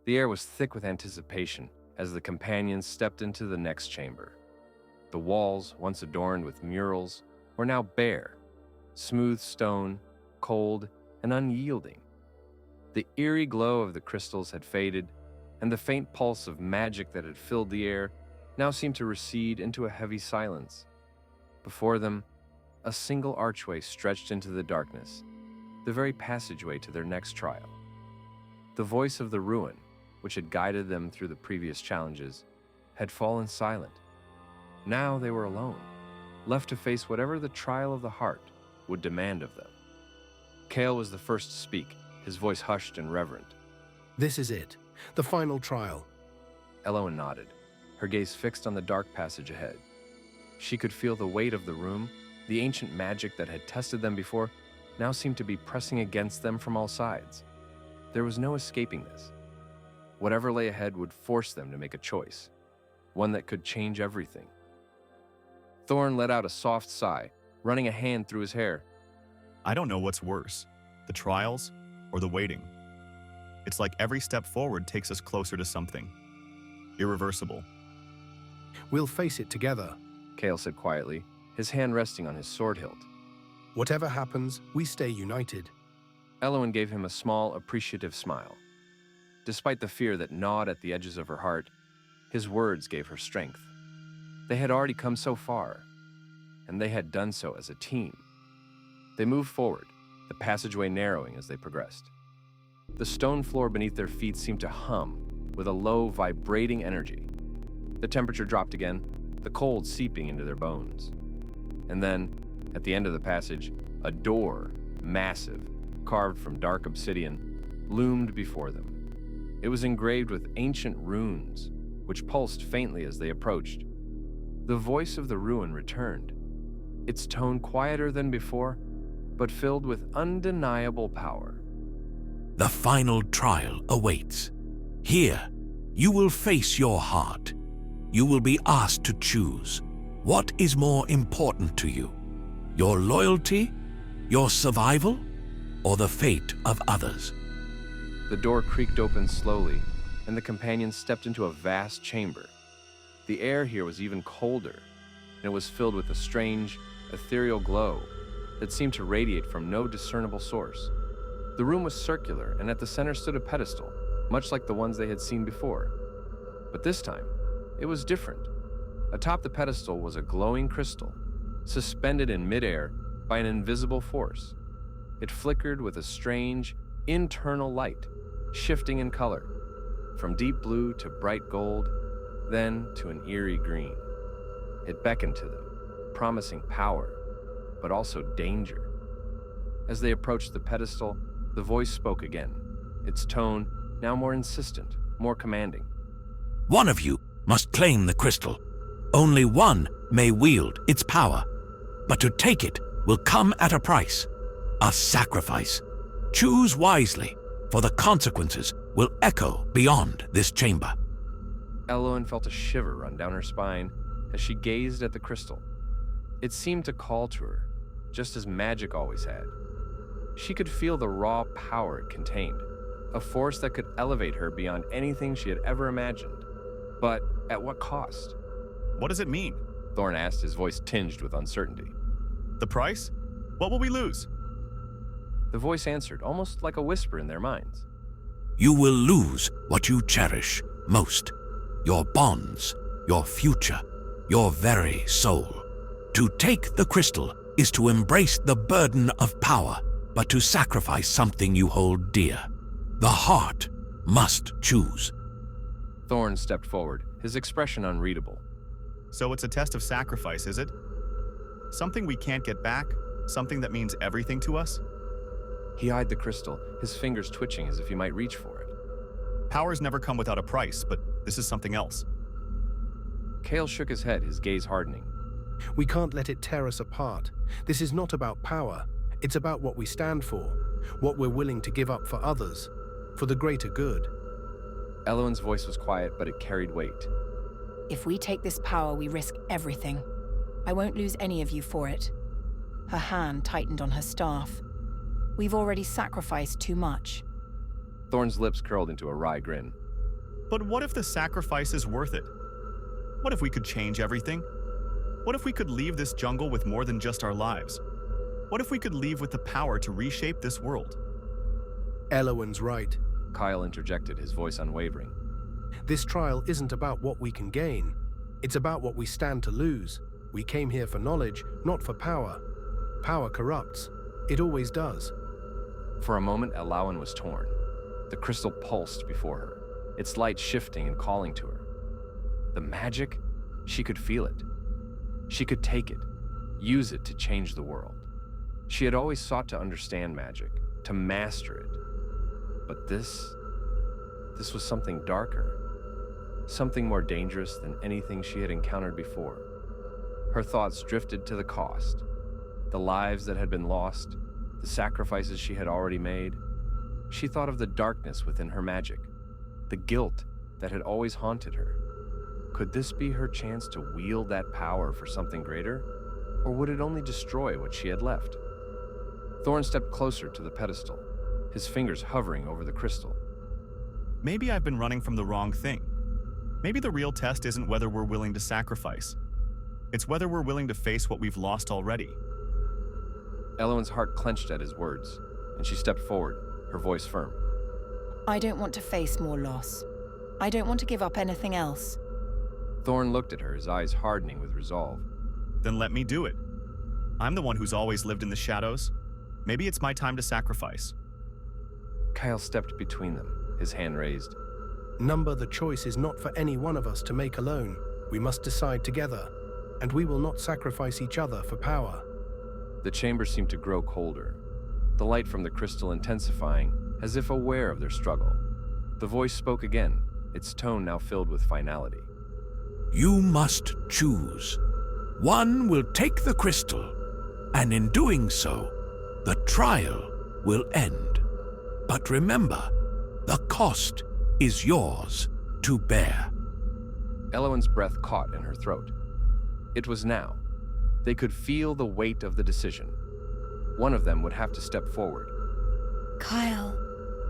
The air was thick with anticipation as the companions stepped into the next chamber. The walls, once adorned with murals, were now bare, smooth stone, cold, and unyielding. The eerie glow of the crystals had faded, and the faint pulse of magic that had filled the air now seemed to recede into a heavy silence. Before them, a single archway stretched into the darkness, the very passageway to their next trial. The voice of the ruin, which had guided them through the previous challenges, had fallen silent. Now they were alone, left to face whatever the trial of the heart would demand of them. Kael was the first to speak, his voice hushed and reverent. This is it, the final trial. Elowen nodded, her gaze fixed on the dark passage ahead. She could feel the weight of the room. The ancient magic that had tested them before now seemed to be pressing against them from all sides. There was no escaping this. Whatever lay ahead would force them to make a choice, one that could change everything. Thorne let out a soft sigh, running a hand through his hair. I don't know what's worse, the trials or the waiting. It's like every step forward takes us closer to something irreversible. We'll face it together. Kael said quietly, his hand resting on his sword hilt. Whatever happens, we stay united. Elowen gave him a small, appreciative smile. Despite the fear that gnawed at the edges of her heart, his words gave her strength. They had already come so far, and they had done so as a team. They moved forward, the passageway narrowing as they progressed. The stone floor beneath their feet seemed to hum with a low, vibrating energy. The temperature dropped again, the cold seeping into their bones. And then, at the end of the passage, a door, massive, carved from dark obsidian, loomed before them. It was engraved with ancient runes, which pulsed faintly as they approached. The voice of the ruin returned, its tone quieter than before, but filled with undeniable power. The final trial awaits. Here, you will face your heart. You will be asked to choose. What is more important to you? Your loyalty, your survival, or the fate of others? The door creaked open slowly, and the companions stepped into a vast chamber. The air here was even colder, and it was filled with a strange, ethereal glow that seemed to radiate from no discernible source. The room was circular, and at the center stood a pedestal, much like the ones they had seen before. But this time, it was different. Atop the pedestal was a glowing crystal, suspended in midair by an invisible force. It flickered with a strange, internal light, shifting in color, from deep blue to bright gold, then to an eerie green. It beckoned to them, promising power, but also danger. As they approached the pedestal, the voice spoke again, its tone now more insistent, more commanding. One of you must claim the crystal. Only one may wield its power, but to take it will come at a price, a sacrifice. Choose wisely, for the consequences will echo beyond this chamber. Elowen felt a shiver run down her spine as she gazed at the crystal. It seemed to call to her, just as magic always had. She could feel the raw power it contained, a force that could elevate her beyond anything she had ever imagined. But at what cost? What does it mean? Thorne asked, his voice tinged with uncertainty. The price? What will we lose? The voice answered, almost like a whisper in their minds. You will lose what you cherish most. Your bonds, your future, your very soul. To take the crystal is to embrace the burden of power, but to sacrifice something you hold dear. The heart must choose. Thorne stepped forward, his expression unreadable. So it's a test of sacrifice, is it? Something we can't get back? Something that means everything to us? He eyed the crystal, his fingers twitching as if he might reach for it. Powers never come without a price, but this is something else. Kael shook his head, his gaze hardening. We can't let it tear us apart. This is not about power. It's about what we stand for, what we're willing to give up for others, for the greater good. Elowen's voice was quiet, but it carried weight. If we take this power, we risk everything. I won't lose any of you for it. Her hand tightened on her staff. We've already sacrificed too much. Thorne's lips curled into a wry grin. But what if the sacrifice is worth it? What if we could change everything? What if we could leave this jungle with more than just our lives? What if we could leave with the power to reshape this world? Elowen's right. Kael interjected, his voice unwavering. This trial isn't about what we can gain. It's about what we stand to lose. We came here for knowledge, not for power. Power corrupts. It always does. For a moment, Elowen was torn. The crystal pulsed before her, its light shifting and calling to her. The magic? She could feel it. She could take it, use it to change the world. She had always sought to understand magic, to master it. But this was something darker, something more dangerous than anything she had encountered before. Her thoughts drifted to the cost, the lives that had been lost, the sacrifices she had already made. She thought of the darkness within her magic, the guilt that had always haunted her. Could this be her chance to wield that power for something greater, or would it only destroy what she had left? Thorne stepped closer to the pedestal, his fingers hovering over the crystal. Maybe I've been running from the wrong thing. Maybe the real test isn't whether we're willing to sacrifice. It's whether we're willing to face what we've lost already. Elowen's heart clenched at his words, and she stepped forward, her voice firm. I don't want to face more loss. I don't want to give up anything else. Thorne looked at her, his eyes hardening with resolve. Then let me do it. I'm the one who's always lived in the shadows. Maybe it's my time to sacrifice. Kael stepped between them, his hand raised. Number, the choice is not for any one of us to make alone. We must decide together, and we will not sacrifice each other for power. The chamber seemed to grow colder, the light from the crystal intensifying, as if aware of their struggle. The voice spoke again, its tone now filled with finality. You must choose. One will take the crystal, and in doing so, the trial will end. But remember, the cost is yours to bear. Elowen's breath caught in her throat. It was now. They could feel the weight of the decision. One of them would have to step forward. Kael,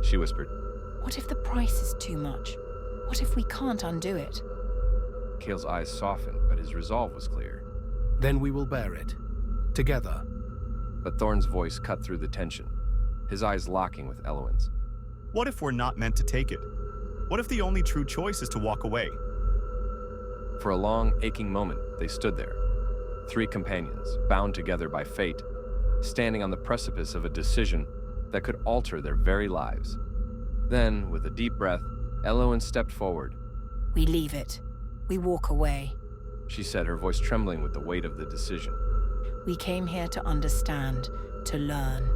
She whispered. what if the price is too much? What if we can't undo it? Kael's eyes softened, but his resolve was clear. Then we will bear it. Together. But Thorne's voice cut through the tension, his eyes locking with Elowen's. What if we're not meant to take it? What if the only true choice is to walk away? For a long, aching moment, they stood there. 3 companions, bound together by fate, standing on the precipice of a decision that could alter their very lives. Then, with a deep breath, Elowen stepped forward. We leave it. We walk away. She said, her voice trembling with the weight of the decision. We came here to understand, to learn,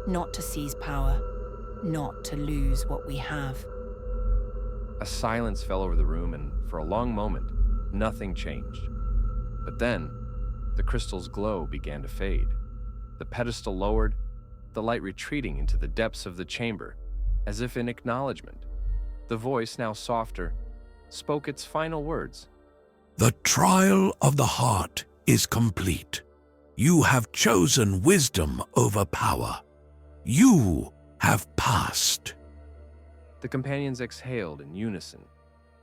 not to seize power, not to lose what we have. A silence fell over the room, and for a long moment, nothing changed. But then, the crystal's glow began to fade. The pedestal lowered, the light retreating into the depths of the chamber, as if in acknowledgement. The voice, now softer, spoke its final words. The trial of the heart is complete. You have chosen wisdom over power. You have passed. The companions exhaled in unison,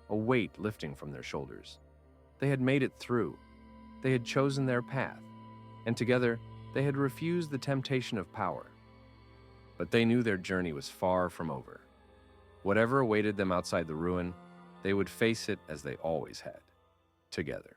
a weight lifting from their shoulders. They had made it through. They had chosen their path, and together they had refused the temptation of power. But they knew their journey was far from over. Whatever awaited them outside the ruin, they would face it as they always had, together.